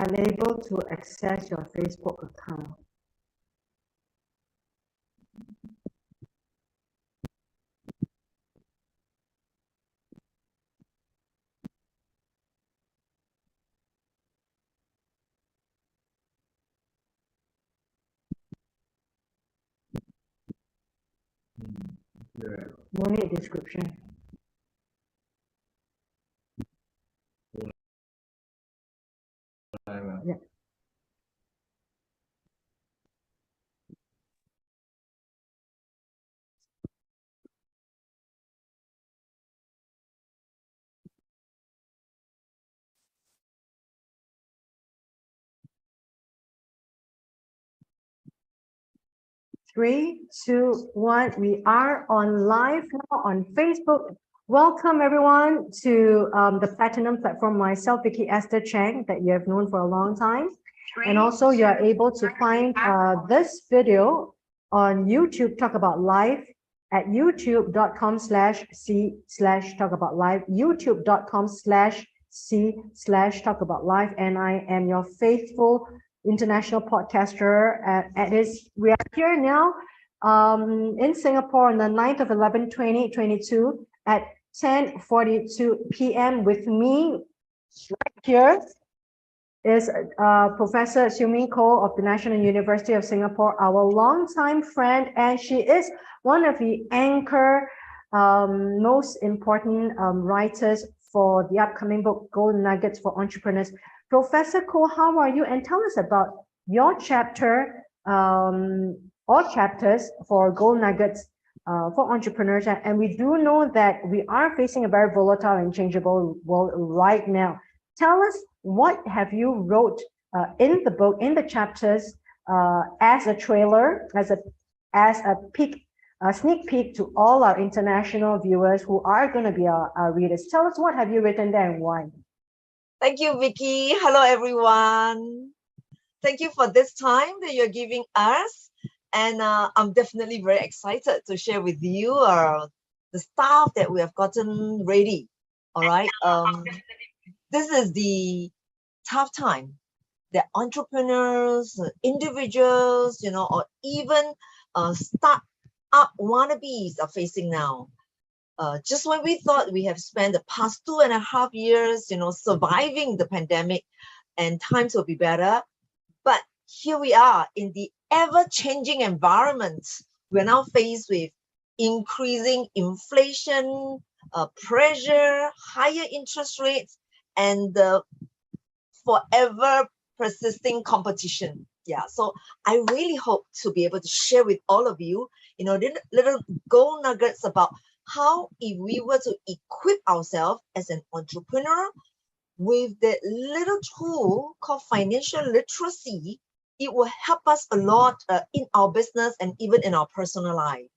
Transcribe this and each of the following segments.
unable to access your Facebook account. No need description. Yeah. Three, two, one. We are on live now on Facebook. Welcome everyone to the Platinum platform. Myself, Vicky Esther Chang, that you have known for a long time. And also you are able to find this video on YouTube, Talk About Live, at youtube.com/c/talkaboutlive, youtube.com/c/talkaboutlive. And I am your faithful international podcaster. We are here now in Singapore on the 9th of 11/20/2022 at 10:42 p.m. With me right here is Professor Xiumin Koh of the National University of Singapore, our longtime friend, and she is one of the most important writers for the upcoming book, Gold Nuggets for Entrepreneurs. Professor Koh, how are you? And tell us about your chapter, or chapters for Gold Nuggets for Entrepreneurs. And we do know that we are facing a very volatile and changeable world right now. Tell us, what have you wrote in the book, in the chapters, as a trailer, as a sneak peek to all our international viewers who are going to be our readers. Tell us, what have you written there and why? Thank you, Vicky. Hello, everyone. Thank you for this time that you're giving us. And I'm definitely very excited to share with you the stuff that we have gotten ready. All right. This is the tough time that entrepreneurs, individuals, or even start-up wannabes are facing now. Just when we thought we have spent the past 2.5 years, surviving the pandemic and times will be better. But here we are in the ever-changing environment. We're now faced with increasing inflation, pressure, higher interest rates, and the forever persisting competition. Yeah, so I really hope to be able to share with all of you, little gold nuggets about how, if we were to equip ourselves as an entrepreneur with that little tool called financial literacy, it will help us a lot in our business and even in our personal life.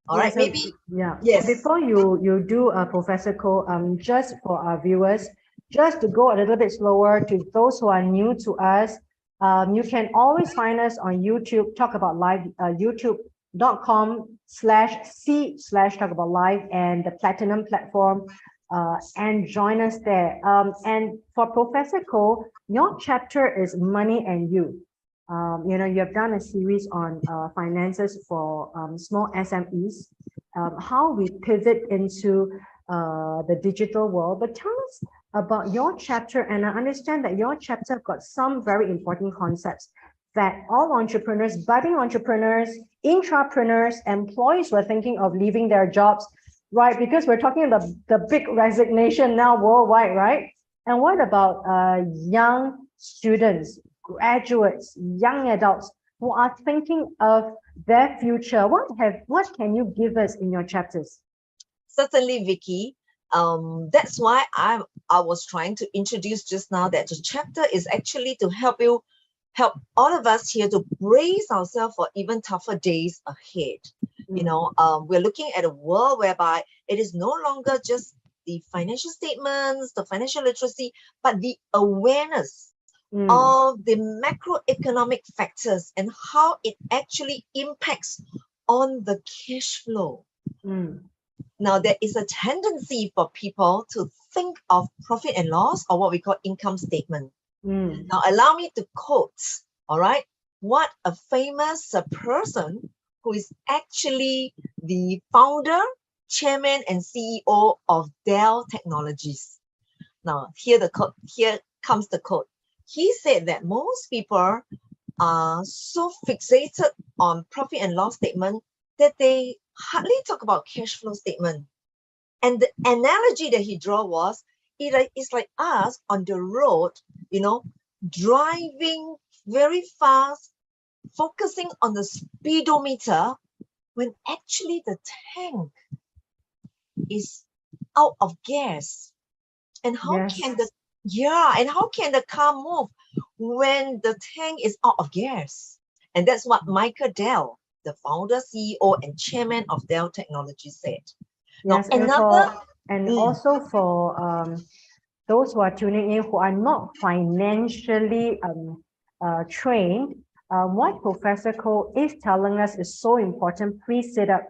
All right, maybe. Yeah. Yes. Before you do, Professor Koh, just for our viewers, just to go a little bit slower to those who are new to us, you can always find us on YouTube, Talk About Live, youtube.com/c/talkaboutlive and the Platinum platform, and join us there. And for Professor Koh, your chapter is Money and You. You have done a series on finances for small SMEs, how we pivot into the digital world. But tell us about your chapter, and I understand that your chapter got some very important concepts that all entrepreneurs, budding entrepreneurs, intrapreneurs, employees were thinking of leaving their jobs, right? Because we're talking about the big resignation now worldwide, right? And what about young students, graduates, young adults who are thinking of their future? What can you give us in your chapters? Certainly, Vicky. That's why I was trying to introduce just now that the chapter is actually to help all of us here to brace ourselves for even tougher days ahead. We're looking at a world whereby it is no longer just the financial statements, the financial literacy, but the awareness of the macroeconomic factors and how it actually impacts on the cash flow. Now, there is a tendency for people to think of profit and loss, or what we call income statement. Now, allow me to quote, all right, what a famous person who is actually the founder, chairman, and CEO of Dell Technologies. Now, here comes the quote. He said that most people are so fixated on profit and loss statement that they hardly talk about cash flow statement. And the analogy that he drew was, it's like us on the road, driving very fast, focusing on the speedometer, when actually the tank is out of gas. And how can the car move when the tank is out of gas? And that's what Michael Dell, the founder, CEO, and chairman of Dell Technologies said. Yes, and also for those who are tuning in who are not financially trained, what Professor Cole is telling us is so important. Please sit up.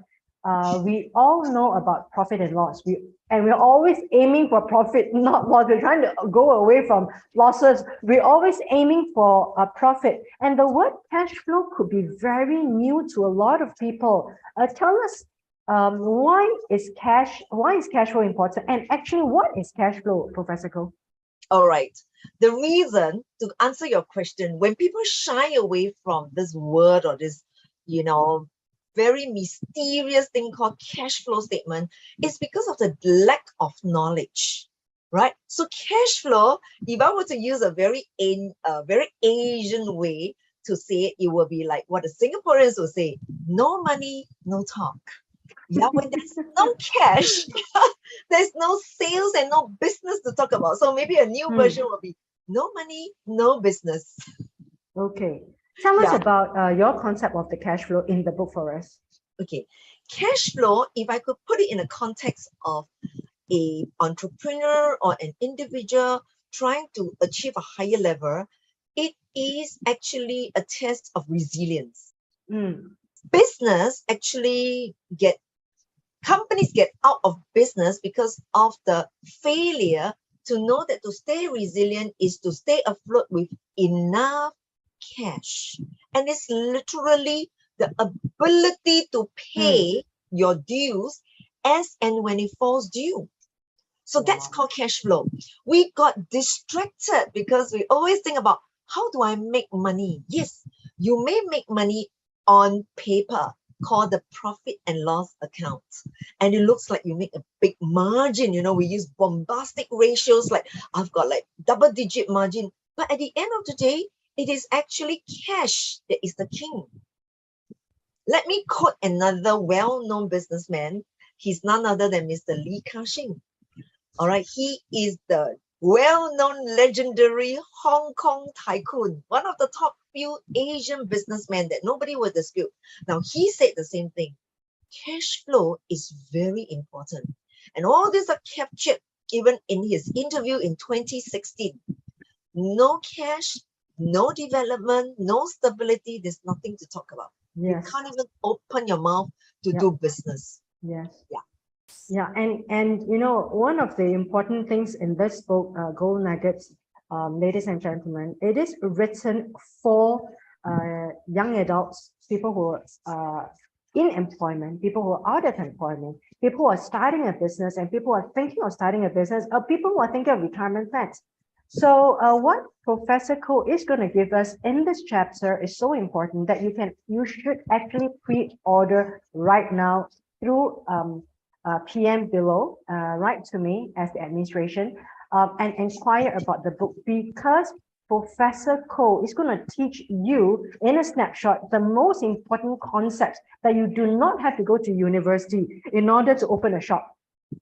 We all know about profit and loss. We're always aiming for profit, not loss. We're trying to go away from losses. We're always aiming for a profit. And the word cash flow could be very new to a lot of people. Tell us, why is cash flow important? And actually, what is cash flow, Professor Cole? All right. The reason, to answer your question, when people shy away from this word or this, very mysterious thing called cash flow statement, is because of the lack of knowledge, right? So cash flow, if I were to use a very Asian way to say it, it will be like what the Singaporeans will say: no money, no talk. Yeah, when there's no cash, there's no sales and no business to talk about. So maybe a new version will be no money, no business. Okay. Tell us about your concept of the cash flow in the book for us. Okay. Cash flow, if I could put it in a context of an entrepreneur or an individual trying to achieve a higher level, it is actually a test of resilience. Business actually companies get out of business because of the failure to know that to stay resilient is to stay afloat with enough cash. And it's literally the ability to pay your dues as and when it falls due. So that's called cash flow. We got distracted because we always think about, how do I make money? Yes, you may make money on paper, called the profit and loss account. And it looks like you make a big margin. We use bombastic ratios like I've got like double-digit margin. But at the end of the day, it is actually cash that is the king. Let me quote another well-known businessman. He's none other than Mr. Li Ka-shing. All right, he is the well-known legendary Hong Kong tycoon, one of the top few Asian businessmen that nobody will dispute. Now, he said the same thing. Cash flow is very important. And all these are captured even in his interview in 2016. No cash, no development, no stability, there's nothing to talk about. Yes. You can't even open your mouth to do business. Yes. Yeah, and one of the important things in this book, Gold Nuggets, ladies and gentlemen, it is written for young adults, people who are in employment, people who are out of employment, people who are starting a business, and people who are thinking of starting a business, or people who are thinking of retirement plans. So what Professor Ko is going to give us in this chapter is so important that you should actually pre-order right now through PM below, write to me as the administration, and inquire about the book, because Professor Ko is going to teach you in a snapshot the most important concepts that you do not have to go to university in order to open a shop.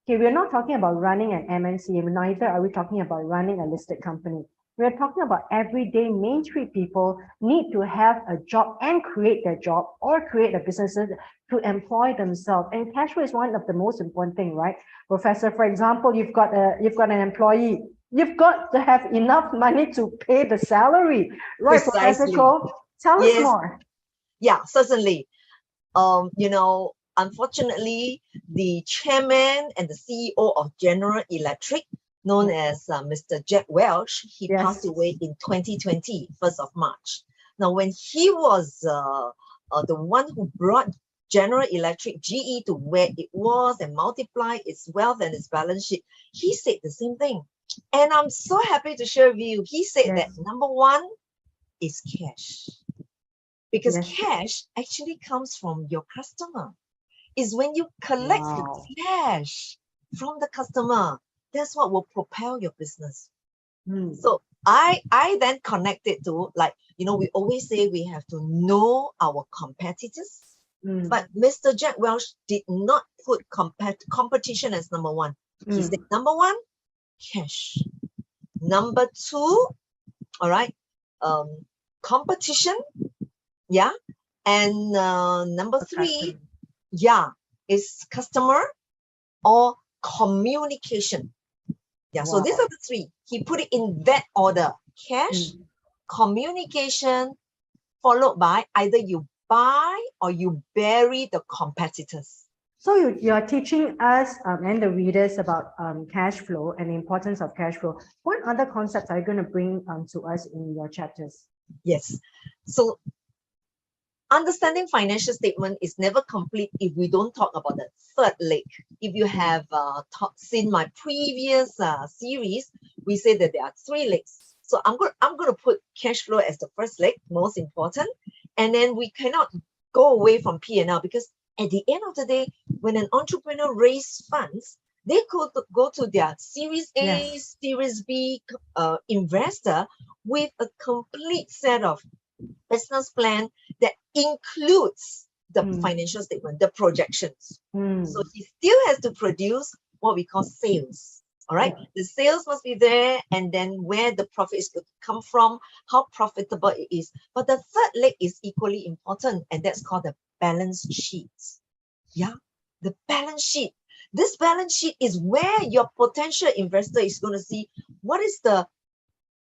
Okay, we're not talking about running an MNC, neither are we talking about running a listed company. We're talking about everyday Main Street people need to have a job and create their job or create a business to employ themselves. And cash flow is one of the most important thing, right? Professor, for example, you've got an employee. You've got to have enough money to pay the salary, right? Precisely. Professor Cole, tell us more. Yeah, certainly. Unfortunately, the chairman and the CEO of General Electric known as Mr. Jack Welch. He Yes. passed away in 2020, 1st of March. Now, when he was the one who brought General Electric, GE, to where it was and multiply its wealth and its balance sheet, he said the same thing. And I'm so happy to share with you. He said Yes. that number one is cash. Because Yes. cash actually comes from your customer. Is when you collect Wow. the cash from the customer, that's what will propel your business. So I then connect it to, like, you know, we always say we have to know our competitors. But Mr. Jack Welch did not put competition as number one. He said number one, cash. Number two, all right, competition, yeah. And number three, yeah, is customer or communication. Yeah, so these are the three. He put it in that order: cash, communication, followed by either you buy or you bury the competitors. So you are teaching us and the readers about cash flow and the importance of cash flow. What other concepts are you going to bring to us in your chapters? Yes. So understanding financial statement is never complete if we don't talk about the third leg. If you have seen my previous series, we say that there are three legs. So I'm going to put cash flow as the first leg, most important. And then we cannot go away from P&L, because at the end of the day, when an entrepreneur raises funds, they could go to their Series A, Yes. Series B investor with a complete set of business plan that includes the financial statement, the projections. So he still has to produce what we call sales. All right, the sales must be there, and then where the profit is going to come from, how profitable it is. But the third leg is equally important, and that's called the balance sheet. Yeah, the balance sheet. This balance sheet is where your potential investor is going to see what is the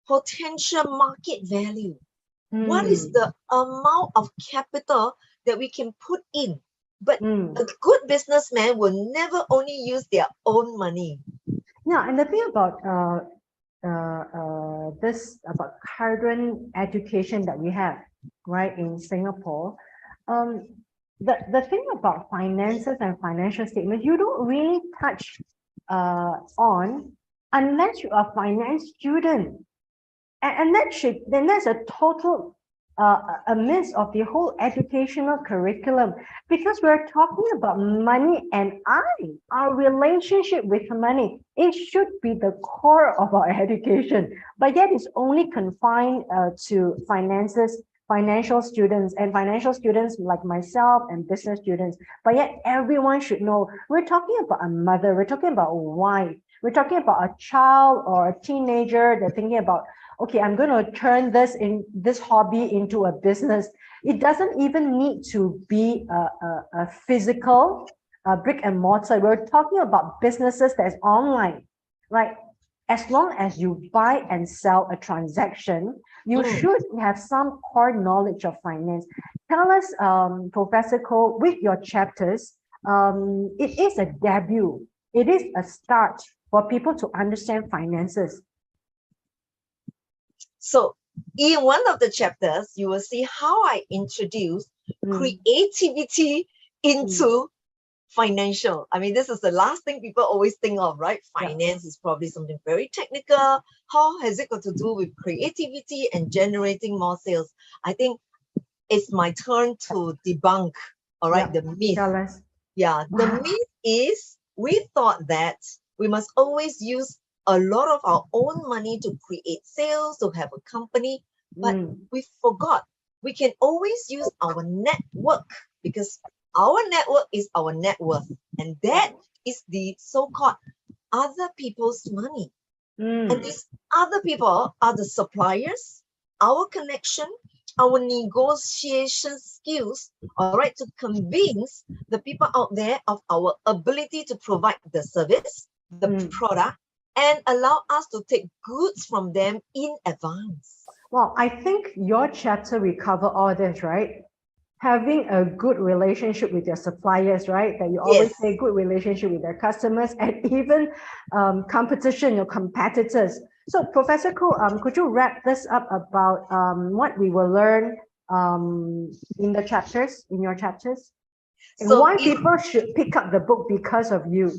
potential market value. What is the amount of capital that we can put in? But a good businessman will never only use their own money. Yeah, and the thing about this, about current education that we have, right, in Singapore, the thing about finances and financial statements, you don't really touch on unless you are a finance student. And then that's a total a miss of the whole educational curriculum, because we're talking about money and our relationship with money. It should be the core of our education, but yet it's only confined to financial students like myself and business students. But yet everyone should know. We're talking about a mother, we're talking about a wife, we're talking about a child or a teenager. They're thinking about, okay, I'm going to turn this hobby into a business. It doesn't even need to be a physical brick and mortar. We're talking about businesses that's online, right? As long as you buy and sell a transaction, you should have some core knowledge of finance. Tell us, Professor Koh, with your chapters, it is a debut. It is a start for people to understand finances. So in one of the chapters, you will see how I introduce creativity into financial. I mean, this is the last thing people always think of, right? Finance is probably something very technical. How has it got to do with creativity and generating more sales? I think it's my turn to debunk, all right, the myth. Yeah, the myth is we thought that we must always use a lot of our own money to create sales, to have a company, but we forgot we can always use our network, because our network is our net worth, and that is the so-called other people's money. And these other people are the suppliers, our connection, our negotiation skills, all right, to convince the people out there of our ability to provide the service, the product, and allow us to take goods from them in advance. Well, I think your chapter will cover all this, right? having a good relationship with your suppliers, right? That you always Yes. say good relationship with their customers and even competition, your competitors. So Professor Ko, could you wrap this up about what we will learn in the chapters, in your chapters? And So why people should pick up the book because of you?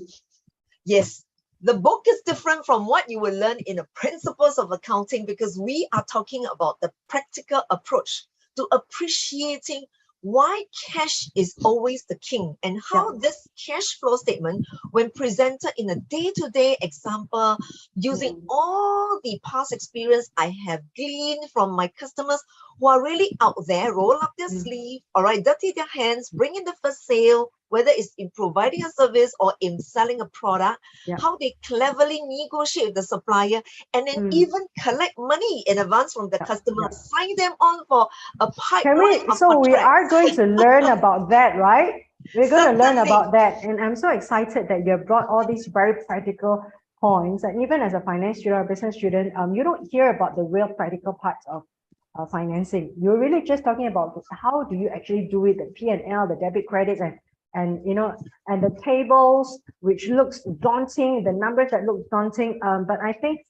yes, the book is different from what you will learn in the principles of accounting, because we are talking about the practical approach to appreciating why cash is always the king, and how this cash flow statement, when presented in a day-to-day example, using all the past experience I have gleaned from my customers who are really out there, roll up their sleeve, all right, dirty their hands, bring in the first sale, whether it's in providing a service or in selling a product, how they cleverly negotiate with the supplier and then even collect money in advance from the customer, sign them on for a pipeline of So we contracts. are going to learn about that, right? We're going to learn Certainly. about that. And I'm so excited that you have brought all these very practical points. And even as a finance student or business student, you don't hear about the real practical parts of financing. You're really just talking about how do you actually do it, the P&L, the debit credits, and you know, and the tables, which looks daunting, the numbers that look daunting. But I think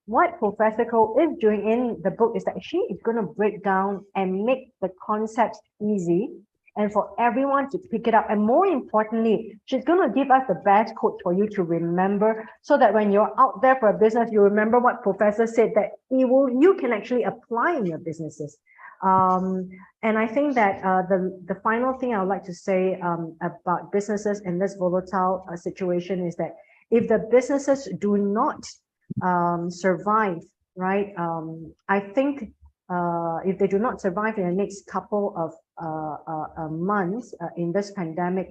what Professor Cole is doing in the book is that she is going to break down and make the concepts easy and for everyone to pick it up. And more importantly, she's going to give us the best quotes for you to remember, so that when you're out there for a business, you remember what Professor said, that you can actually apply in your businesses. And I think that the final thing I would like to say about businesses in this volatile situation is that if the businesses do not survive, right? I think if they do not survive in the next couple of months in this pandemic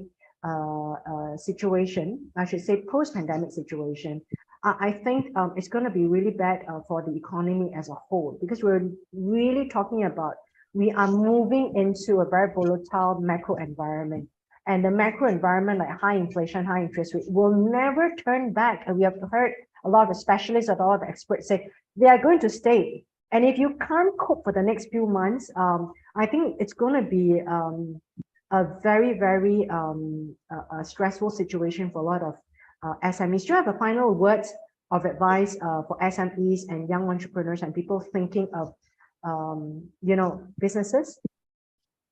situation, I should say post-pandemic situation, I think it's going to be really bad for the economy as a whole, because we're really talking about, we are moving into a very volatile macro environment. And the macro environment, like high inflation, high interest rate, will never turn back. And we have heard a lot of the specialists, a lot of the experts say they are going to stay. And if you can't cope for the next few months, I think it's going to be a very, very stressful situation for a lot of SMEs. Do you have a final word of advice for SMEs and young entrepreneurs and people thinking of, businesses?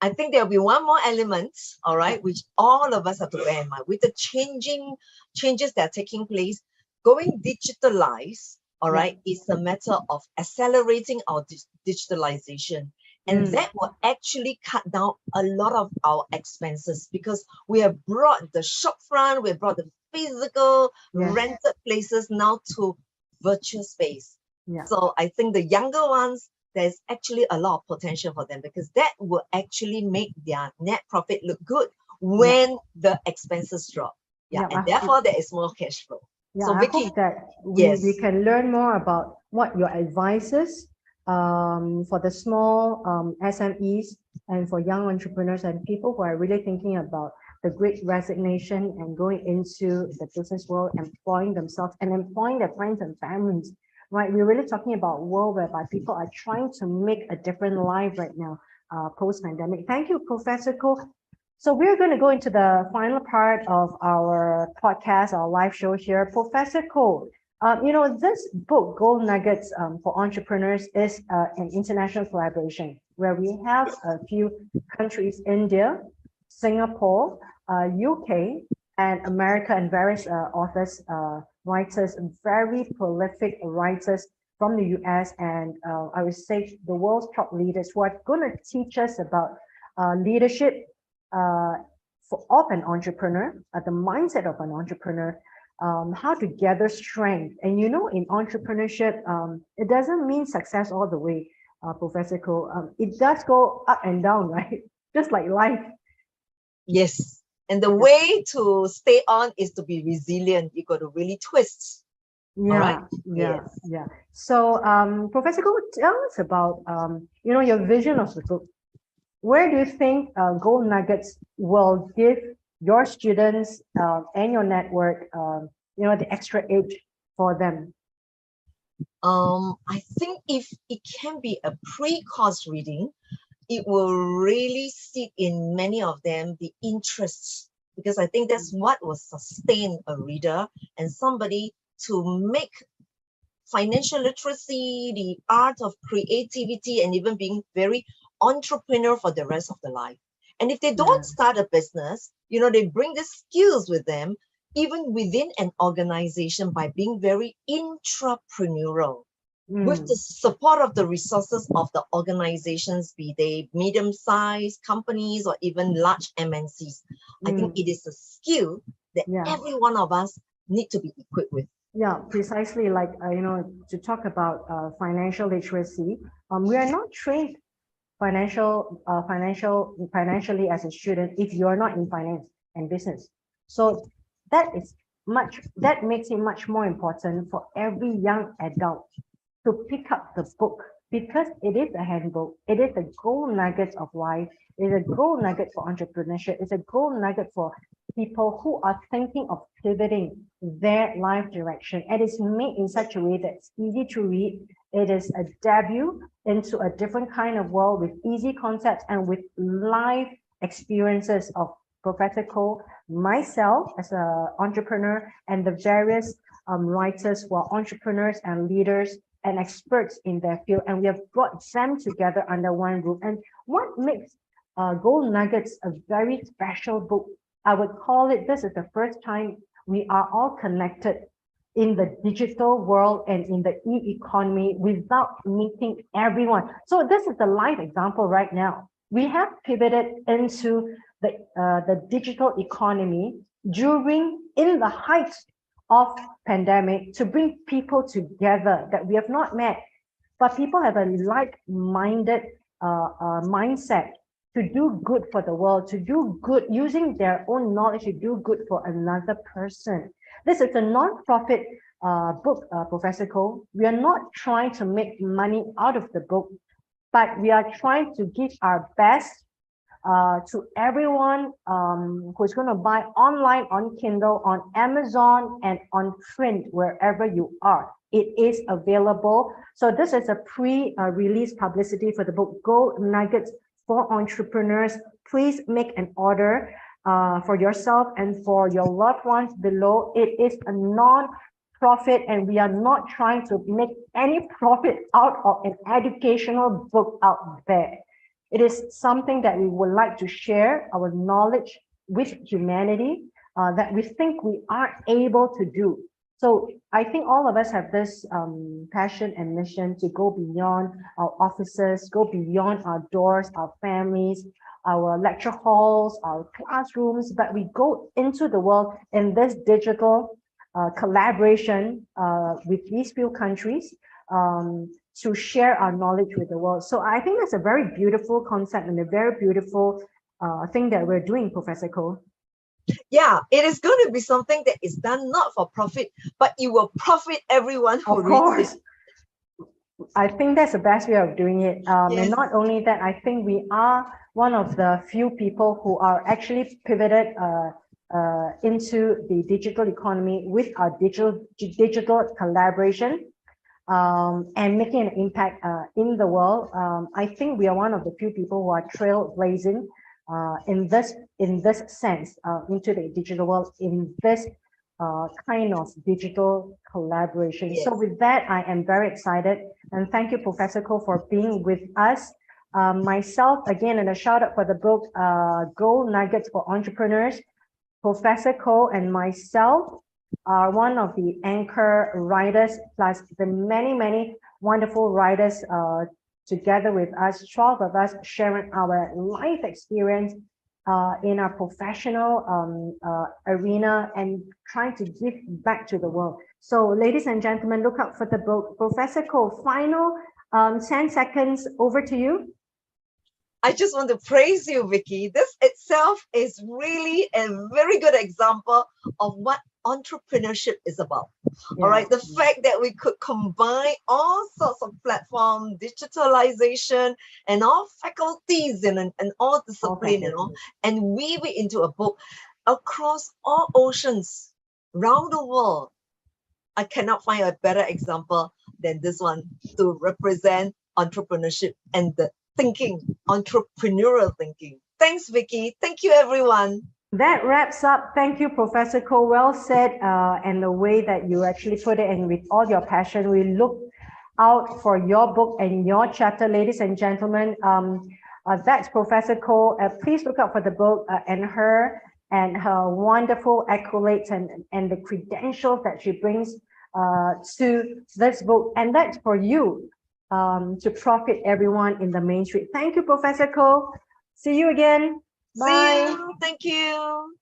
I think there'll be one more element, all right, which all of us have to bear in mind with the changes that are taking place. Going digitalized, all right, is a matter of accelerating our digitalization. And that will actually cut down a lot of our expenses, because we have brought the shop front, we have brought the physical rented places now to virtual space. So I think the younger ones, there's actually a lot of potential for them, because that will actually make their net profit look good when the expenses drop. And therefore there is more cash flow. Yeah, so I Vicky, hope that we can learn more about what your advice is for the small SMEs and for young entrepreneurs and people who are really thinking about the great resignation and going into the business world, employing themselves and employing their friends and families. Right, we're really talking about a world whereby people are trying to make a different life right now, post-pandemic. Thank you, Professor Ko. So we're going to go into the final part of our podcast, our live show here. Professor Ko, this book, Gold Nuggets for Entrepreneurs, is an international collaboration where we have a few countries, India, Singapore, UK, and America, and various authors, writers, very prolific writers from the US, and I would say the world's top leaders who are going to teach us about leadership of an entrepreneur, the mindset of an entrepreneur, how to gather strength. And in entrepreneurship, it doesn't mean success all the way, Professor Ko. It does go up and down, right? Just like life. Yes. And the way to stay on is to be resilient. You got to really twist. Yeah, yeah. So, Professor Ko, tell us about your vision of the book. Where do you think Gold Nuggets will give your students and your network, the extra edge for them? I think if it can be a pre-course reading, it will really sit in many of them the interests, because I think that's what will sustain a reader and somebody to make financial literacy, the art of creativity, and even being very entrepreneur for the rest of the life. And if they don't start a business, you know, they bring the skills with them, even within an organization, by being very intrapreneurial with the support of the resources of the organizations, be they medium-sized companies or even large MNCs. I think it is a skill that every one of us need to be equipped with. Yeah, precisely. Like, you know, to talk about financial literacy, we are not trained financially as a student if you are not in finance and business. So that makes it much more important for every young adult to pick up the book, because it is a handbook. It is a gold nugget of life. It's a gold nugget for entrepreneurship. It's a gold nugget for people who are thinking of pivoting their life direction. And it's made in such a way that it's easy to read. It is a debut into a different kind of world with easy concepts and with life experiences of Professor Cole, myself as an entrepreneur, and the various writers who are entrepreneurs and leaders and experts in their field, and we have brought them together under one roof. And what makes Gold Nuggets a very special book, I would call it, this is the first time we are all connected in the digital world and in the e-economy without meeting everyone. So this is the live example right now. We have pivoted into the digital economy in the height of pandemic to bring people together that we have not met, but people have a like-minded mindset to do good for the world, to do good using their own knowledge to do good for another person. This is a non-profit book, Professor Cole. We are not trying to make money out of the book, but we are trying to give our best to everyone who's going to buy online, on Kindle, on Amazon, and on print, wherever you are. It is available. So this is a pre-release publicity for the book, Gold Nuggets for Entrepreneurs. Please make an order for yourself and for your loved ones below. It is a non-profit, and we are not trying to make any profit out of an educational book out there. It is something that we would like to share our knowledge with humanity that we think we are able to do. So I think all of us have this passion and mission to go beyond our offices, go beyond our doors, our families, our lecture halls, our classrooms, but we go into the world in this digital collaboration with these few countries to share our knowledge with the world. So I think that's a very beautiful concept and a very beautiful thing that we're doing, Professor Cole. Yeah, it is going to be something that is done not for profit, but it will profit everyone who reads it. I think that's the best way of doing it. Yes. And not only that, I think we are one of the few people who are actually pivoted into the digital economy with our digital collaboration. And making an impact in the world. I think we are one of the few people who are trailblazing in this sense into the digital world, in this kind of digital collaboration. Yes. So with that, I am very excited, and thank you, Professor Cole, for being with us. Myself, again, and a shout out for the book, Gold Nuggets for Entrepreneurs. Professor Cole and myself are one of the anchor writers, plus the many wonderful writers together with us, 12 of us sharing our life experience in our professional arena and trying to give back to the world. So ladies and gentlemen, look out for the book. Professor Cole, final 10 seconds, over to you. I just want to praise you, Vicky. This itself is really a very good example of what entrepreneurship is about. Yeah. All right, the fact that we could combine all sorts of platform, digitalization, and all faculties and all discipline, you know, and weave it into a book across all oceans around the world. I cannot find a better example than this one to represent entrepreneurship and the thinking, entrepreneurial thinking. Thanks, Vicky. Thank you, everyone. That wraps up. Thank you, Professor Cole. Well said, and the way that you actually put it, and with all your passion, we look out for your book and your chapter, ladies and gentlemen. That's Professor Cole. Please look out for the book and her wonderful accolades and the credentials that she brings to this book. And that's for you to profit everyone in the Main Street. Thank you, Professor Cole. See you again. Bye. See you. Thank you.